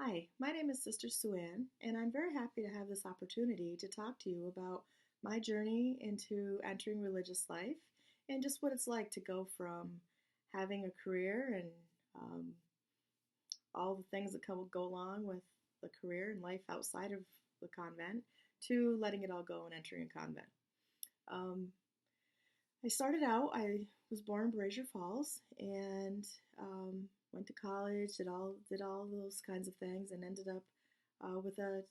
Hi, my name is Sister Suanne, and I'm very happy to have this opportunity to talk to you about my journey into entering religious life and just what it's like to go from having a career and um, all the things that go along with the career and life outside of the convent to letting it all go and entering a convent. Um, I started out, I was born in Brazier Falls and went to college, did all those kinds of things, and ended up with a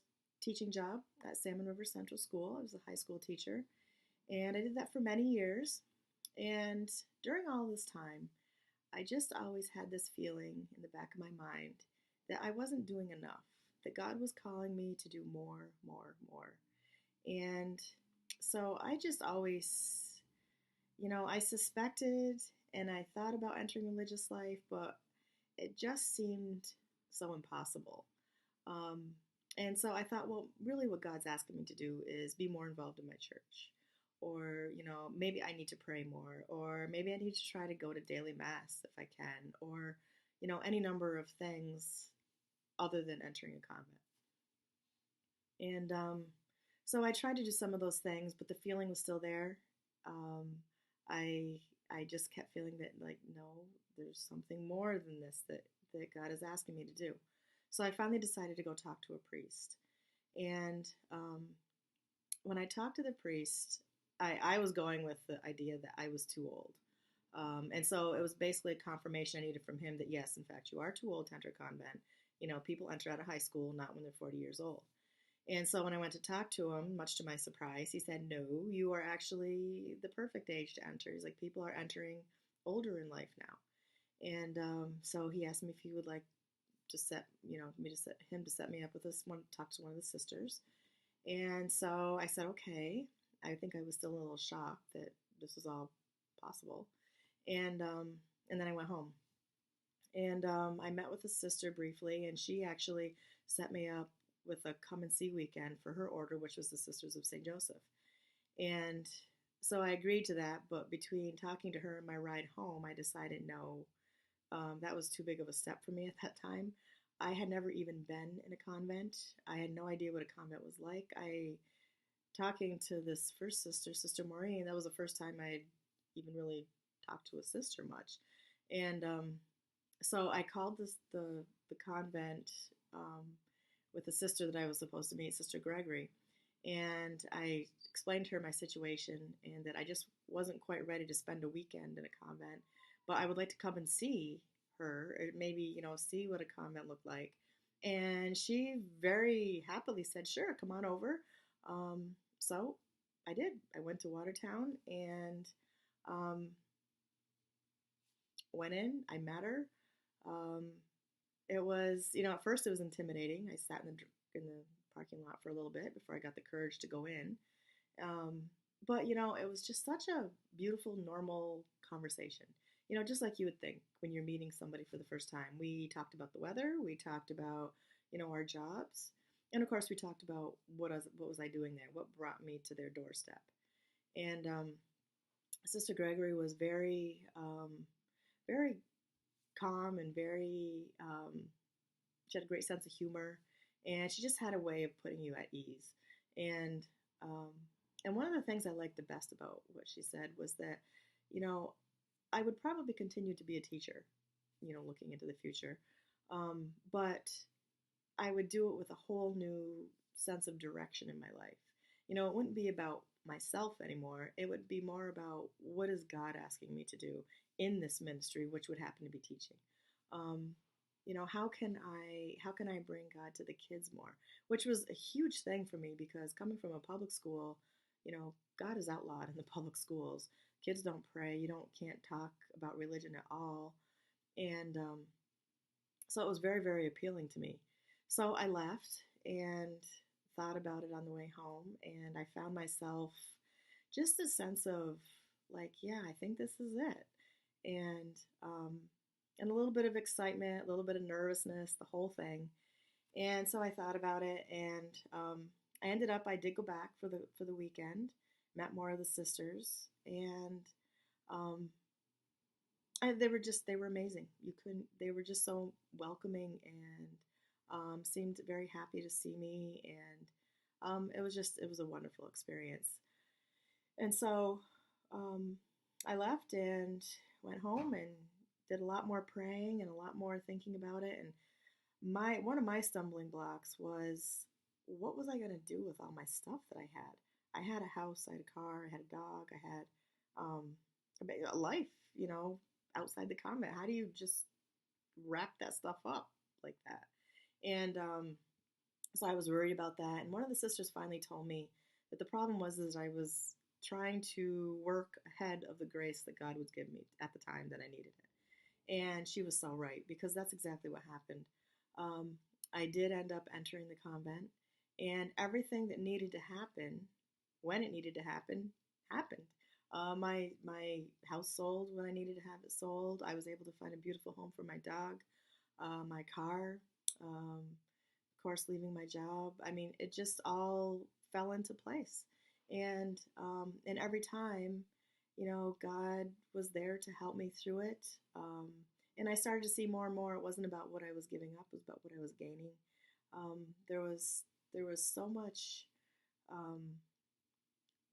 teaching job at Salmon River Central School. I was a high school teacher, and I did that for many years. And during all this time, I just always had this feeling in the back of my mind that I wasn't doing enough, that God was calling me to do more, more, more. And so I just always, I suspected and I thought about entering religious life, but it just seemed so impossible. Um, and so I thought, well, really, what God's asking me to do is be more involved in my church. Or, maybe I need to pray more. Or maybe I need to try to go to daily mass if I can. Or, any number of things other than entering a convent. And so I tried to do some of those things, but the feeling was still there. Um, I I just kept feeling that like no, there's something more than this that God is asking me to do. So I finally decided to go talk to a priest. And when I talked to the priest, I was going with the idea that I was too old. And so it was basically a confirmation I needed from him that yes, in fact, you are too old to enter a convent. People enter out of high school not when they're 40 years old. And so when I went to talk to him, much to my surprise, he said, "No, you are actually the perfect age to enter." He's like, "People are entering older in life now." And so he asked me if he would like to set me up with this one, talk to one of the sisters. And so I said, okay. I think I was still a little shocked that this was all possible. And and then I went home. And I met with a sister briefly, and she actually set me up with a come and see weekend for her order, which was the Sisters of St. Joseph. And so I agreed to that, but between talking to her and my ride home, I decided no, that was too big of a step for me at that time. I had never even been in a convent. I had no idea what a convent was like. Talking to this first sister, Sister Maureen, that was the first time I had even really talked to a sister much. And so I called the convent um, with the sister that I was supposed to meet, Sister Gregory, and I explained to her my situation and that I just wasn't quite ready to spend a weekend in a convent, but I would like to come and see her, or maybe see what a convent looked like. And she very happily said, "Sure, come on over." So I did. I went to Watertown and um, went in. I met her. Um, it was, at first it was intimidating. I sat in the parking lot for a little bit before I got the courage to go in. Um, but it was just such a beautiful, normal conversation. Just like you would think when you're meeting somebody for the first time. We talked about the weather. We talked about our jobs, and of course we talked about what was I doing there, what brought me to their doorstep. And Sister Gregory was very calm and very she had a great sense of humor, and she just had a way of putting you at ease. And um, and one of the things I liked the best about what she said was that, you know, I would probably continue to be a teacher, looking into the future, but I would do it with a whole new sense of direction in my life. It wouldn't be about myself anymore. It would be more about what is God asking me to do in this ministry, which would happen to be teaching. Um, how can I bring God to the kids more? Which was a huge thing for me because coming from a public school, God is outlawed in the public schools. Kids don't pray. You don't can't talk about religion at all, and so it was very very appealing to me. So I left and thought about it on the way home, and I found myself just a sense of like, yeah, I think this is it, and and a little bit of excitement, a little bit of nervousness, the whole thing. And so I thought about it, and I did go back for the weekend, met more of the sisters, and um, they were amazing. They were just so welcoming and seemed very happy to see me, and it was a wonderful experience. And so um, I left and went home and did a lot more praying and a lot more thinking about it. And one of my stumbling blocks was, what was I going to do with all my stuff that I had? I had a house, I had a car, I had a dog, I had um, a life, you know, outside the convent. How do you just wrap that stuff up like that? And so I was worried about that. And one of the sisters finally told me that the problem was that I was trying to work ahead of the grace that God would give me at the time that I needed it. And she was so right, because that's exactly what happened. Um, I did end up entering the convent, and everything that needed to happen, when it needed to happen, happened. My house sold when I needed to have it sold. I was able to find a beautiful home for my dog, my car, of course, leaving my job. I mean, it just all fell into place. And every time, you know, God was there to help me through it. And I started to see more and more it wasn't about what I was giving up, it was about what I was gaining. Um, there was there was so much um,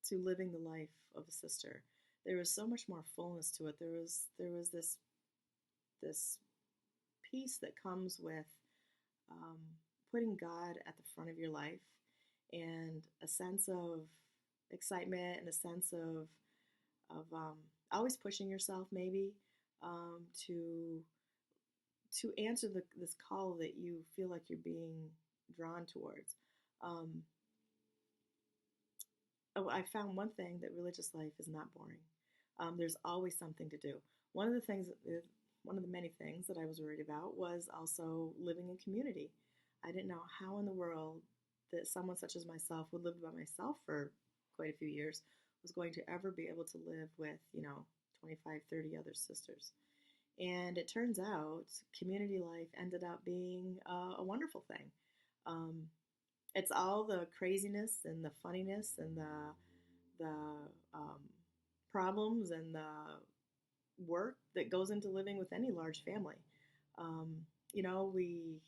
to living the life of a sister. There was so much more fullness to it. There was this peace that comes with um, putting God at the front of your life, and a sense of excitement and a sense of always pushing yourself, maybe um, to to answer this call that you feel like you're being drawn towards. Um, I found one thing, that religious life is not boring. There's always something to do. One of the things, one of the many things that I was worried about was also living in community. I didn't know how in the world that someone such as myself, who lived by myself for quite a few years, was going to ever be able to live with, 25, 30 other sisters. And it turns out community life ended up being a wonderful thing. Um, it's all the craziness and the funniness and the um, problems and the work that goes into living with any large family. Um, we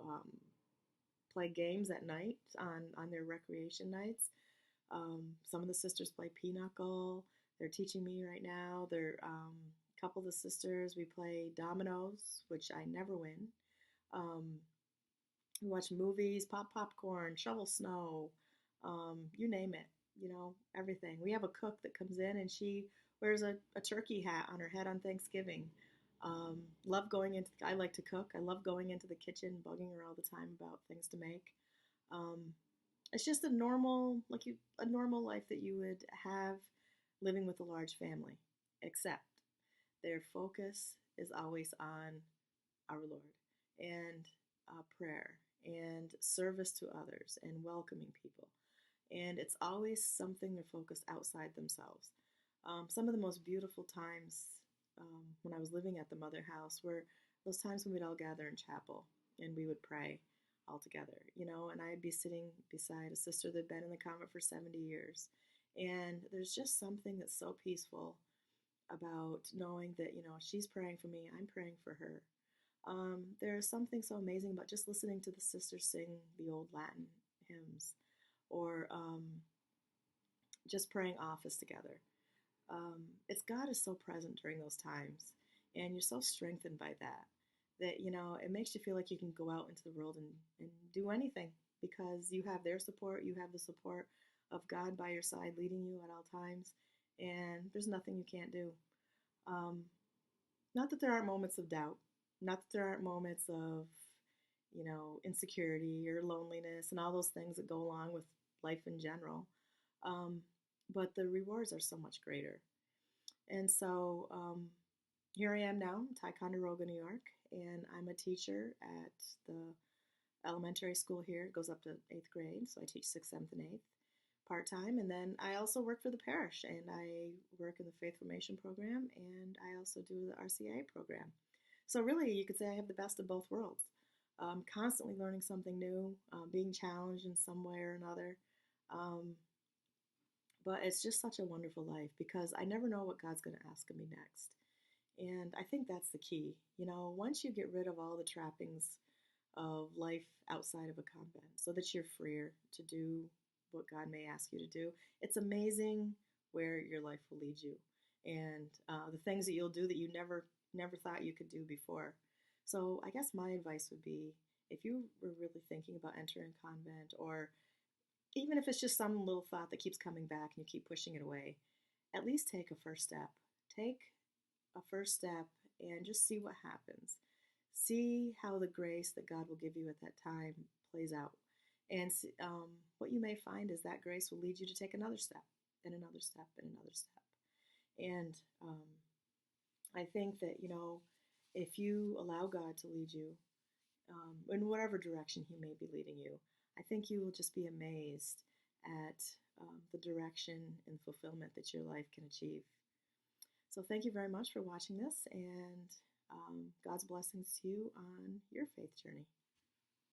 um, play games at night on their recreation nights. Some of the sisters play pinochle. They're teaching me right now. A couple of the sisters, we play dominoes, which I never win. Um, we watch movies, pop popcorn, shovel snow, you name it, everything. We have a cook that comes in and she wears a turkey hat on her head on Thanksgiving. Love going into, I like to cook. I love going into the kitchen, bugging her all the time about things to make. Um, it's just a normal life that you would have living with a large family, except their focus is always on our Lord, and prayer and service to others and welcoming people. And it's always something they're focused outside themselves. Some of the most beautiful times when I was living at the Mother House were those times when we'd all gather in chapel and we would pray all together, and I'd be sitting beside a sister that had been in the convent for 70 years. And there's just something that's so peaceful about knowing that, she's praying for me, I'm praying for her. There's something so amazing about just listening to the sisters sing the old Latin hymns, or just praying office together. It's God is so present during those times, and you're so strengthened by that, it makes you feel like you can go out into the world and do anything, because you have their support, you have the support of God by your side, leading you at all times, and there's nothing you can't do. Um, Not that there aren't moments of doubt, not that there aren't moments of, insecurity or loneliness and all those things that go along with life in general. Um, but the rewards are so much greater. And so here I am now in Ticonderoga, New York, and I'm a teacher at the elementary school here. It goes up to 8th grade, so I teach 6th, 7th, and 8th part-time. And then I also work for the parish, and I work in the faith formation program, and I also do the RCIA program. So really, you could say I have the best of both worlds. Constantly learning something new, being challenged in some way or another. Um, but it's just such a wonderful life, because I never know what God's going to ask of me next. And I think that's the key. Once you get rid of all the trappings of life outside of a convent so that you're freer to do what God may ask you to do. It's amazing where your life will lead you and the things that you'll do that you never thought you could do before. So I guess my advice would be if you were really thinking about entering convent, or even if it's just some little thought that keeps coming back and you keep pushing it away, at least take a first step. Take a first step and just see what happens. See how the grace that God will give you at that time plays out. And what you may find is that grace will lead you to take another step and another step and another step. And I think that, if you allow God to lead you in whatever direction He may be leading you, I think you will just be amazed at the direction and fulfillment that your life can achieve. So thank you very much for watching this, and God's blessings to you on your faith journey.